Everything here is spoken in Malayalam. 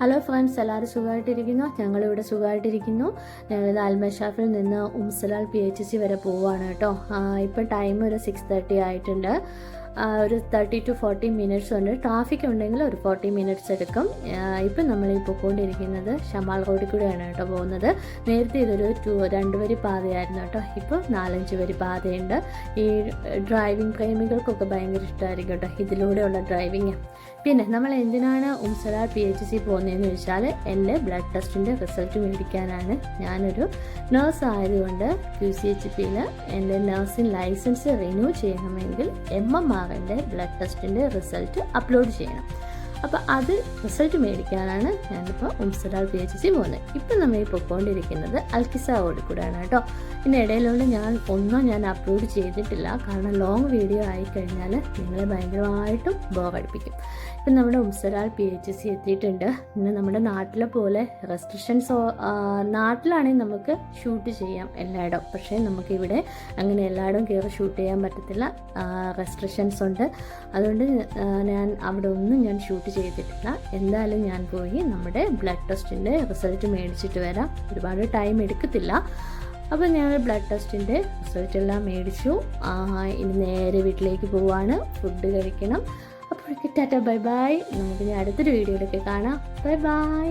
ഹലോ ഫ്രണ്ട്സ്, എല്ലാവരും സുഖമായിട്ടിരിക്കുന്നു. ഞങ്ങളിവിടെ സുഖമായിട്ടിരിക്കുന്നു. ഞങ്ങളിത് അൽമഷാഫിൽ നിന്ന് ഉംസലാൽ PHC വരെ പോവുകയാണ് കേട്ടോ. ഇപ്പം ടൈം ഒരു 6:30 ആയിട്ടുണ്ട്. ഒരു 30 to 40 മിനിറ്റ്സ് ഉണ്ട്. ട്രാഫിക് ഉണ്ടെങ്കിൽ ഒരു 40 മിനിറ്റ്സ് എടുക്കും. ഇപ്പം നമ്മൾ ഈ പോയിക്കൊണ്ടിരിക്കുന്നത് ഷമാൽ റോഡിൽ കൂടെയാണ് കേട്ടോ പോകുന്നത്. നേരത്തെ ഇതൊരു 2 വരി പാതയായിരുന്നു കേട്ടോ. ഇപ്പോൾ 4-5 വരി പാതയുണ്ട്. ഈ ഡ്രൈവിംഗ് പ്രേമികൾക്കൊക്കെ ഭയങ്കര ഇഷ്ടമായിരിക്കും കേട്ടോ ഇതിലൂടെയുള്ള ഡ്രൈവിങ്. പിന്നെ നമ്മൾ എന്തിനാണ് ഉംസലാൽ PHC പോകുന്നതെന്ന് വെച്ചാൽ എൻ്റെ ബ്ലഡ് ടെസ്റ്റിൻ്റെ റിസൾട്ട് മേടിക്കാനാണ്. ഞാനൊരു നേഴ്സ് ആയതുകൊണ്ട് QCHPയിൽ എൻ്റെ നഴ്സിംഗ് ലൈസൻസ് റിന്യൂ ചെയ്യണമെങ്കിൽ MMRൻ്റെ ബ്ലഡ് ടെസ്റ്റിൻ്റെ റിസൾട്ട് അപ്ലോഡ് ചെയ്യണം. അപ്പോൾ അത് റിസൾട്ട് മേടിക്കാനാണ് ഞാനിപ്പോൾ ഉംസലാൽ PHC പോകുന്നത്. ഇപ്പം നമ്മൾ ഈ പൊയ്ക്കൊണ്ടിരിക്കുന്നത് അൽക്കിസ റോഡിൽ കൂടെയാണ് കേട്ടോ. പിന്നെ ഇടയിലുകൊണ്ട് ഞാൻ അപ്ലോഡ് ചെയ്തിട്ടില്ല, കാരണം ലോങ് വീഡിയോ ആയിക്കഴിഞ്ഞാൽ നിങ്ങളെ ഭയങ്കരമായിട്ടും ബോറടിപ്പിക്കും. ഇപ്പം നമ്മുടെ ഉംസലാൽ PHC എത്തിയിട്ടുണ്ട്. പിന്നെ നമ്മുടെ നാട്ടിലെ പോലെ റെസ്ട്രിക്ഷൻസ്, നാട്ടിലാണെങ്കിൽ നമുക്ക് ഷൂട്ട് ചെയ്യാം എല്ലായിടവും, പക്ഷേ നമുക്കിവിടെ അങ്ങനെ എല്ലായിടവും കയറി ഷൂട്ട് ചെയ്യാൻ പറ്റത്തില്ല, റെസ്ട്രിക്ഷൻസ് ഉണ്ട്. അതുകൊണ്ട് ഞാൻ അവിടെ ഒന്നും ഞാൻ ഷൂട്ട് ചെയ്തിട്ടില്ല. എന്തായാലും ഞാൻ പോയി നമ്മുടെ ബ്ലഡ് ടെസ്റ്റിൻ്റെ റിസൾട്ട് മേടിച്ചിട്ട് വരാം. ഒരുപാട് ടൈം എടുക്കത്തില്ല. അപ്പോൾ ഞാൻ ബ്ലഡ് ടെസ്റ്റിൻ്റെ റിസൾട്ടെല്ലാം മേടിച്ചു. ഇനി നേരെ വീട്ടിലേക്ക് പോവാണ്, ഫുഡ് കഴിക്കണം. അപ്പോഴേക്ക് ടാറ്റ ബൈ ബൈ. നമുക്ക് ഇനി അടുത്തൊരു വീഡിയോയിലൊക്കെ കാണാം. Bye bye.